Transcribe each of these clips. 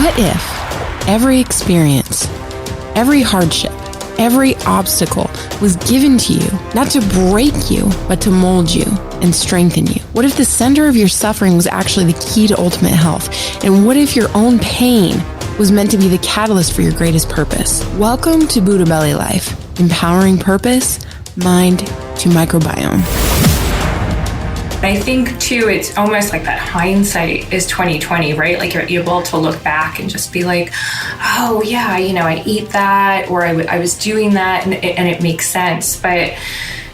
What if every experience, every hardship, every obstacle was given to you, not to break you, but to mold you and strengthen you? What if the center of your suffering was actually the key to ultimate health? And what if your own pain was meant to be the catalyst for your greatest purpose? Welcome to Buddha Belly Life, empowering purpose, mind to microbiome. I think too, it's almost like that hindsight is 2020, right? Like you're able to look back and just be like, oh yeah, I ate that, or I was doing that, and it makes sense. But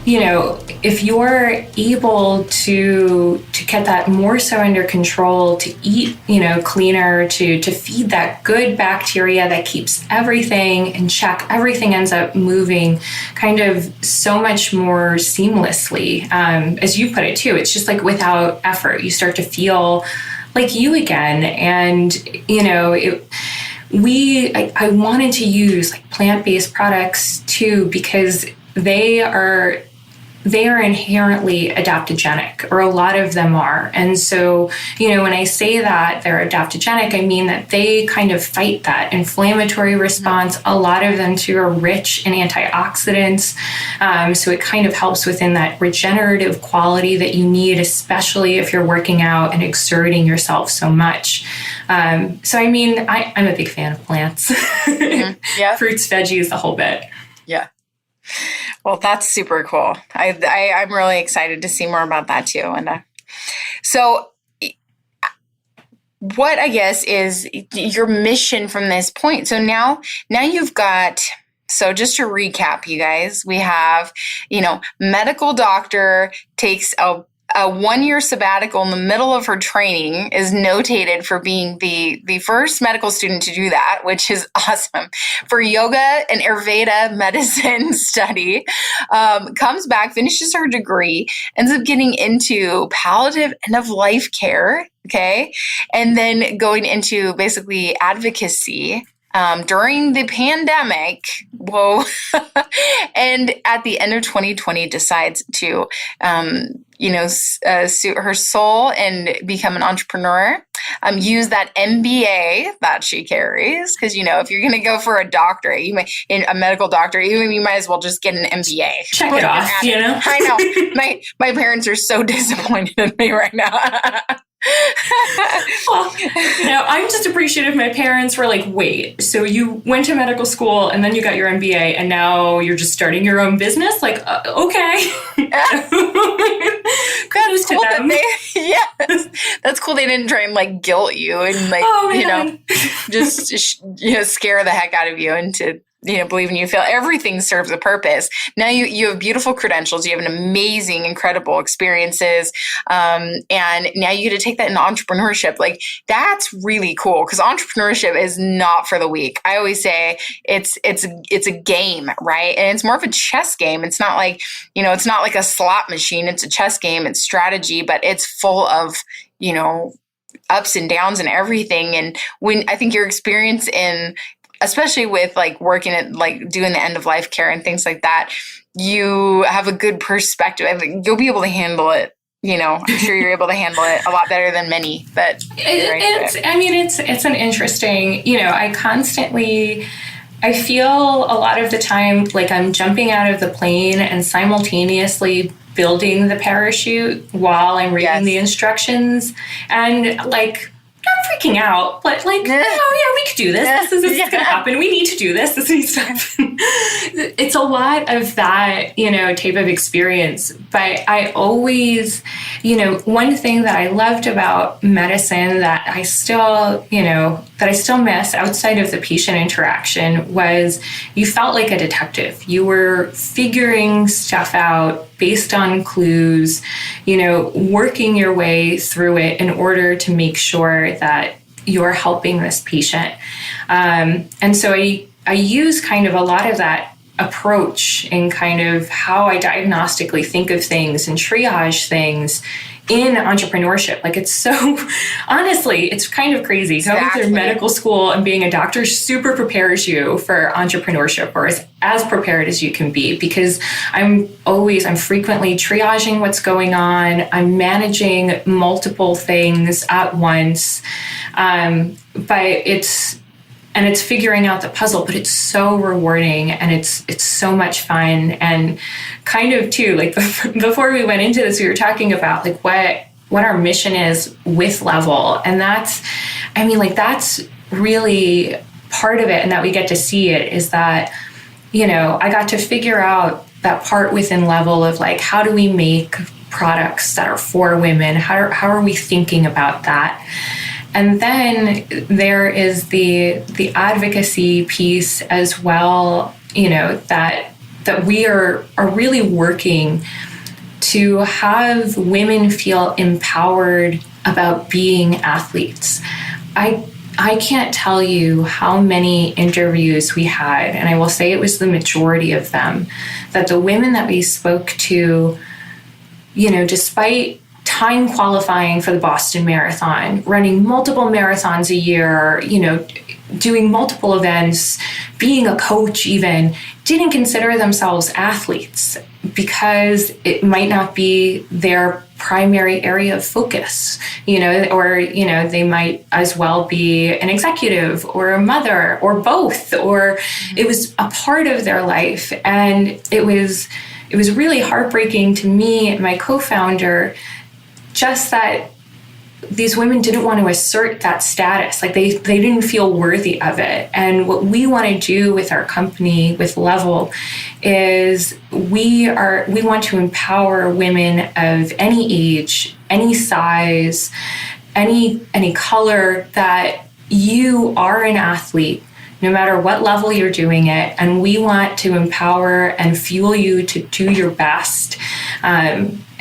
if you're able to get that more so under control, to eat, cleaner, to feed that good bacteria that keeps everything in check, everything ends up moving kind of so much more seamlessly. As you put it too, it's just like without effort, you start to feel like you again. And, I wanted to use like plant-based products too, because they are inherently adaptogenic, or a lot of them are. And so, when I say that they're adaptogenic, I mean that they kind of fight that inflammatory response. A lot of them too are rich in antioxidants. So it kind of helps within that regenerative quality that you need, especially if you're working out and exerting yourself so much. I'm a big fan of plants. Mm-hmm. Yeah. Fruits, veggies, the whole bit. Yeah. Well, that's super cool. I'm really excited to see more about that too. And so what I guess is your mission from this point? So now you've got, so just to recap, you guys, we have, medical doctor takes a 1-year sabbatical in the middle of her training, is notated for being the first medical student to do that, which is awesome. For yoga and Ayurveda medicine study, comes back, finishes her degree, ends up getting into palliative end-of-life care, okay? And then going into basically advocacy during the pandemic. Whoa. And at the end of 2020 decides to, suit her soul and become an entrepreneur. Use that MBA that she carries. Cause if you're going to go for a doctorate, a medical doctorate, you might as well just get an MBA. Check it off, I know. My parents are so disappointed in me right now. Well, I'm just appreciative. My parents were like, wait, so you went to medical school and then you got your MBA and now you're just starting your own business? Like, okay. Kudos to them. Yes. That's cool. They didn't try and like guilt you and just, scare the heck out of you into, believing you feel everything serves a purpose. Now you have beautiful credentials. You have an amazing, incredible experiences. And now you get to take that into entrepreneurship. Like that's really cool because entrepreneurship is not for the weak. I always say it's a game, right? And it's more of a chess game. It's not like, it's not like a slot machine. It's a chess game. It's strategy, but it's full of, ups and downs and everything. And when I think your experience especially with like working at like doing the end of life care and things like that, you have a good perspective. I think you'll be able to handle it. I'm sure you're able to handle it a lot better than many, but it's an interesting, I feel a lot of the time, like I'm jumping out of the plane and simultaneously building the parachute while I'm reading the instructions, and like, I'm freaking out, but like, we could do this. This is going to happen. We need to do this. This needs to happen. It's a lot of that, type of experience. But I always, one thing that I loved about medicine that I still miss outside of the patient interaction was you felt like a detective. You were figuring stuff out based on clues, working your way through it in order to make sure that you're helping this patient. And so I use kind of a lot of that approach in kind of how I diagnostically think of things and triage things in entrepreneurship. Like it's so, honestly, it's kind of crazy. Going through medical school and being a doctor super prepares you for entrepreneurship, or as prepared as you can be, because I'm frequently triaging what's going on. I'm managing multiple things at once. But it's figuring out the puzzle, but it's so rewarding and it's so much fun. And kind of too, like before we went into this, we were talking about like what our mission is with Level. And that's really part of it, and that we get to see it is that, I got to figure out that part within Level of like, how do we make products that are for women? How are we thinking about that? And then there is the advocacy piece as well, that we are really working to have women feel empowered about being athletes. I can't tell you how many interviews we had, and I will say it was the majority of them, that the women that we spoke to, despite time qualifying for the Boston Marathon, running multiple marathons a year, doing multiple events, being a coach even, didn't consider themselves athletes because it might not be their primary area of focus, or they might as well be an executive or a mother or both, or it was a part of their life. And it was really heartbreaking to me and my co-founder, just that these women didn't want to assert that status. Like they didn't feel worthy of it. And what we want to do with our company, with Level, is we want to empower women of any age, any size, any color, that you are an athlete, no matter what level you're doing it. And we want to empower and fuel you to do your best.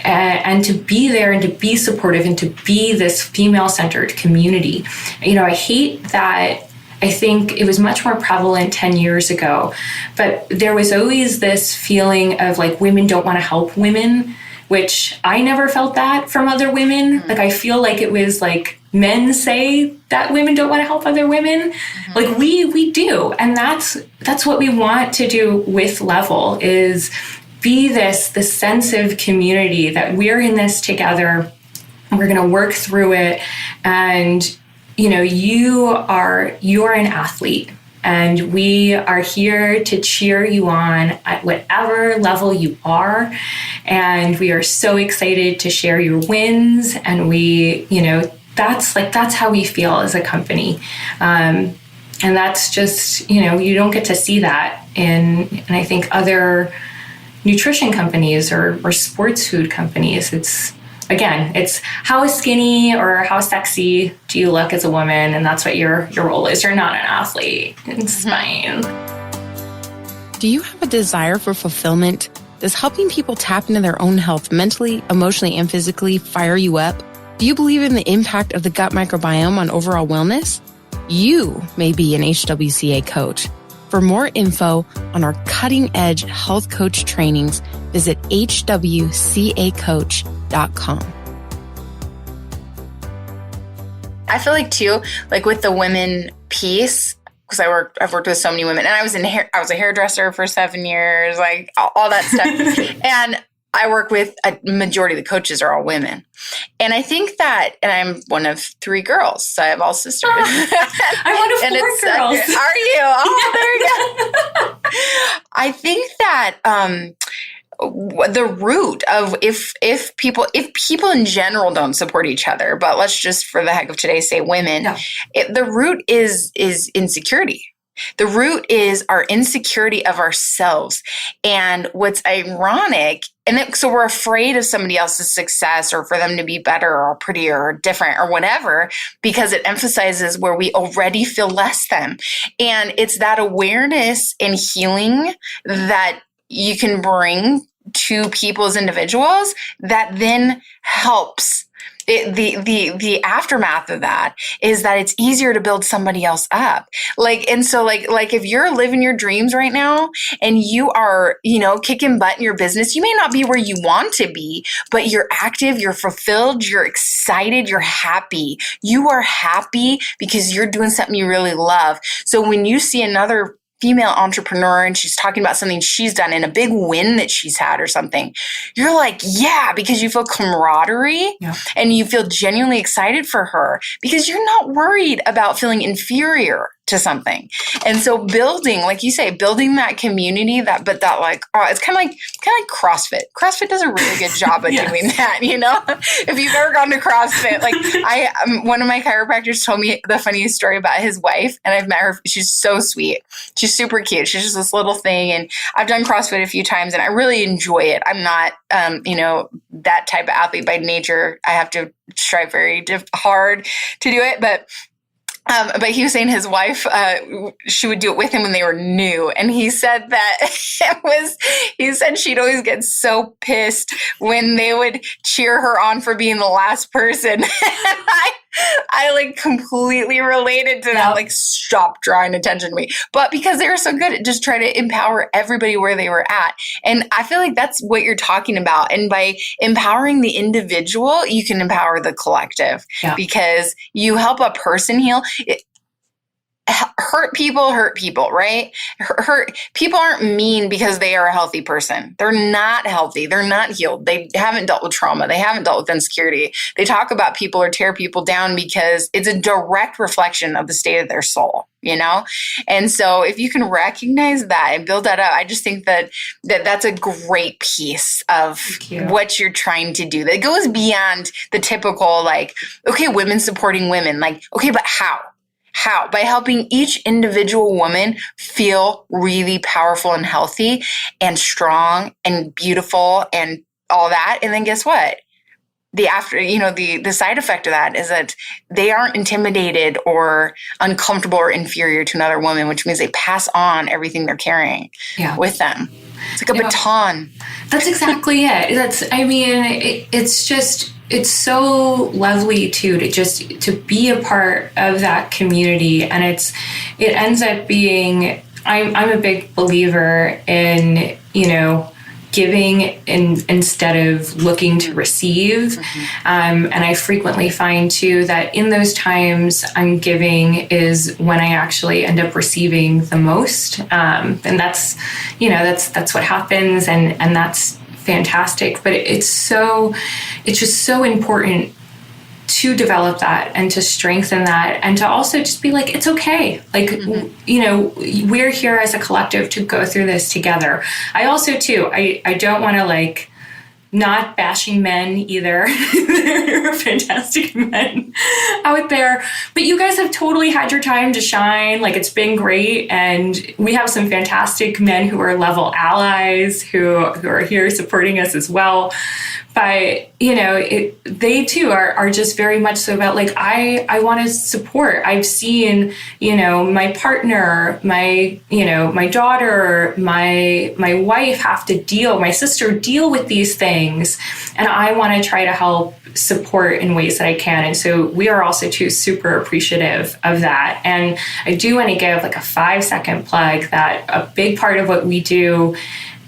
And to be there and to be supportive and to be this female-centered community. I hate that. I think it was much more prevalent 10 years ago, but there was always this feeling of like women don't want to help women, which I never felt that from other women. Mm-hmm. Like I feel like it was like men say that women don't want to help other women. Mm-hmm. Like we do. And that's what we want to do with Level, is be this sense of community that we're in this together. We're going to work through it. And, you're an athlete, and we are here to cheer you on at whatever level you are. And we are so excited to share your wins. And we, that's how we feel as a company. And that's just, you don't get to see that in I think other nutrition companies or sports food companies. It's how skinny or how sexy do you look as a woman, and that's what your role is. You're not an athlete. It's fine. Do you have a desire for fulfillment? Does helping people tap into their own health mentally, emotionally, and physically fire you up? Do you believe in the impact of the gut microbiome on overall wellness? You may be an HWCA coach. For more info on our cutting-edge health coach trainings, visit hwcacoach.com. I feel like too, like with the women piece, because I've worked with so many women, and I was a hairdresser for 7 years, like all that stuff. And I work with a majority of the coaches are all women. And I think that, and I'm one of 3 girls, so I have all sisters. I'm one of 4 girls. Are you? Oh, there you go. I think that the root of if people in general don't support each other, but let's just for the heck of today say women, no. The root is insecurity. The root is our insecurity of ourselves. And what's ironic, so we're afraid of somebody else's success or for them to be better or prettier or different or whatever, because it emphasizes where we already feel less than. And it's that awareness and healing that you can bring to people as individuals that then helps. The aftermath of that is that it's easier to build somebody else up. Like if you're living your dreams right now and you are, kicking butt in your business, you may not be where you want to be, but you're active, you're fulfilled, you're excited, you're happy. You are happy because you're doing something you really love. So when you see another female entrepreneur and she's talking about something she's done and a big win that she's had or something, you're like, yeah, because you feel camaraderie and you feel genuinely excited for her because you're not worried about feeling inferior to something. And so building, like you say, building that community, it's kind of like CrossFit. CrossFit does a really good job of doing that, you know? If you've ever gone to CrossFit, like one of my chiropractors told me the funniest story about his wife, and I've met her. She's so sweet. She's super cute. She's just this little thing. And I've done CrossFit a few times and I really enjoy it. I'm not, that type of athlete by nature. I have to strive very hard to do it, but he was saying his wife, she would do it with him when they were new. And he said that he said she'd always get so pissed when they would cheer her on for being the last person. I like completely related to that, like stop drawing attention to me. But because they were so good at just trying to empower everybody where they were at. And I feel like that's what you're talking about. And by empowering the individual, you can empower the collective because you help a person heal. Hurt people, right? Hurt people aren't mean because they are a healthy person. They're not healthy. They're not healed. They haven't dealt with trauma. They haven't dealt with insecurity. They talk about people or tear people down because it's a direct reflection of the state of their soul, you know? And so if you can recognize that and build that up, I just think that's a great piece of what you're trying to do. That goes beyond the typical, like, okay, women supporting women. Like, okay, but how? How? By helping each individual woman feel really powerful and healthy and strong and beautiful and all that. And then guess what? The side effect of that is that they aren't intimidated or uncomfortable or inferior to another woman, which means they pass on everything they're carrying with them. It's like a baton. That's exactly it. It's so lovely too to be a part of that community, and it ends up being. I'm a big believer in giving instead of looking to receive, and I frequently find too that in those times I'm giving is when I actually end up receiving the most, and that's what happens, and that's fantastic. But it's just so important to develop that and to strengthen that and to also just be like, it's okay. Like, we're here as a collective to go through this together. I also too, I don't want to not bashing men either. There are fantastic men out there, but you guys have totally had your time to shine. Like, it's been great. And we have some fantastic men who are level allies who are here supporting us as well. But, they too are just very much so about like, I want to support. I've seen, my partner, my daughter, my wife my sister deal with these things. And I want to try to help support in ways that I can. And so we are also too super appreciative of that. And I do want to give like a 5-second plug that a big part of what we do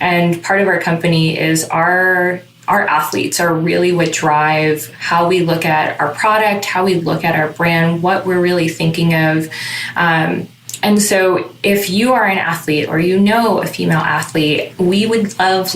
and part of our company is our athletes are really what drive how we look at our product, how we look at our brand, what we're really thinking of. And so if you are an athlete or a female athlete, we would love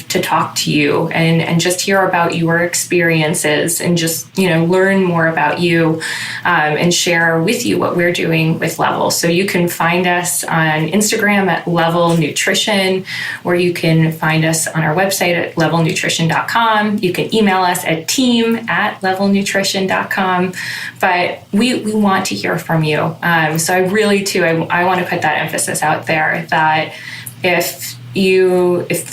to talk to you and just hear about your experiences and just, learn more about you and share with you what we're doing with Level. So you can find us on Instagram at Level Nutrition, or you can find us on our website at levelnutrition.com. You can email us at team@levelnutrition.com. But we want to hear from you. So I really too, I want to put that emphasis out there that if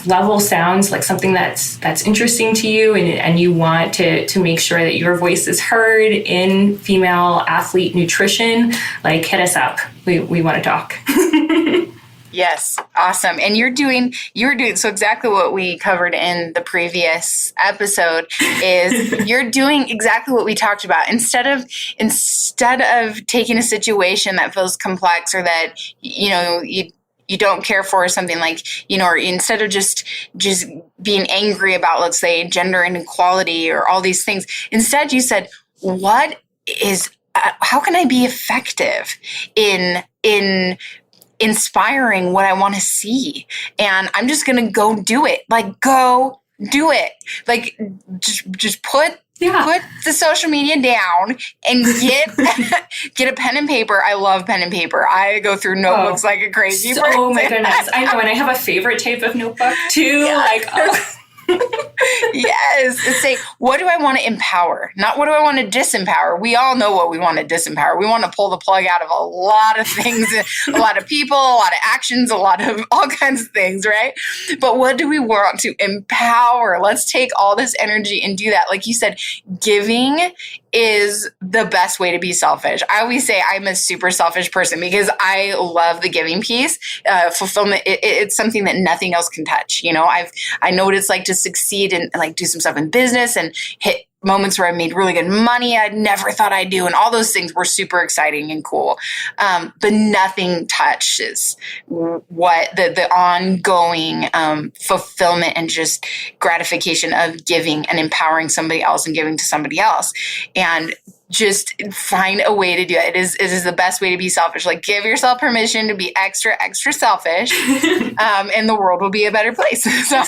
Level sounds like something that's interesting to you and you want to make sure that your voice is heard in female athlete nutrition, like hit us up. We want to talk. Yes. Awesome. And you're doing so exactly what we covered in the previous episode is you're doing exactly what we talked about. Instead of taking a situation that feels complex or that, you don't care for, or something like, or instead of just being angry about, let's say, gender inequality or all these things, instead you said, how can I be effective in inspiring what I want to see. And I'm just going to go do it. Like, go do it. Like, just put the social media down and get a pen and paper. I love pen and paper. I go through notebooks like a crazy person. Oh my goodness. I know. And I have a favorite type of notebook too. Yeah. Like, Yes. It's say, what do I want to empower? Not what do I want to disempower? We all know what we want to disempower. We want to pull the plug out of a lot of things, a lot of people, a lot of actions, a lot of all kinds of things, right? But what do we want to empower? Let's take all this energy and do that. Like you said, giving is the best way to be selfish. I always say I'm a super selfish person because I love the giving piece. Fulfillment, it's something that nothing else can touch. You know, I know what it's like to succeed and like do some stuff in business and hit moments where I made really good money I never thought I'd do. And all those things were super exciting and cool. But nothing touches what the ongoing fulfillment and just gratification of giving and empowering somebody else and giving to somebody else. And just find a way to do it. It is the best way to be selfish. Like, give yourself permission to be extra, extra selfish, and the world will be a better place. So,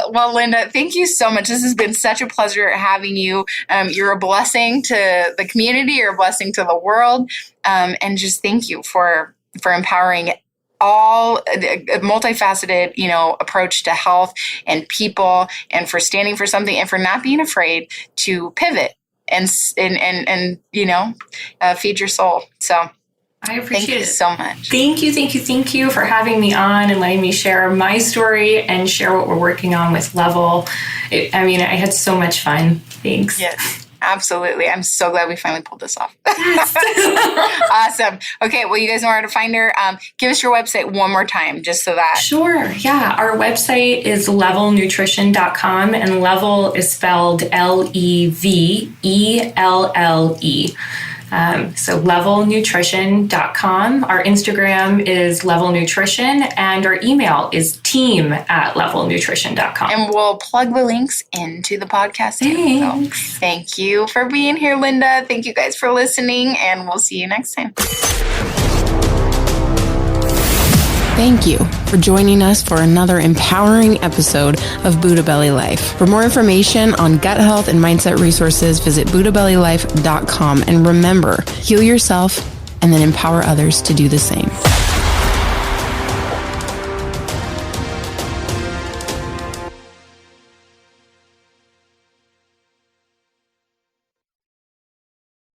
well, Linda, thank you so much. This has been such a pleasure having you. You're a blessing to the community. You're a blessing to the world. And just thank you for empowering all a multifaceted, approach to health and people, and for standing for something, and for not being afraid to pivot and feed your soul. So I appreciate it so much. Thank you for having me on and letting me share my story and share what we're working on with Level. I had so much fun. Thanks. Yes. Absolutely. I'm so glad we finally pulled this off. Awesome. Okay. Well, you guys know where to find her. Give us your website one more time, just so that. Sure. Yeah. Our website is levelnutrition.com, and Level is spelled Levelle. So levelnutrition.com. Our Instagram is Level Nutrition, and our email is team@levelnutrition.com. And we'll plug the links into the podcast. Thanks. So thank you for being here, Linda. Thank you guys for listening, and we'll see you next time. Thank you for joining us for another empowering episode of Buddha Belly Life. For more information on gut health and mindset resources, visit buddhabellylife.com. And remember, heal yourself and then empower others to do the same.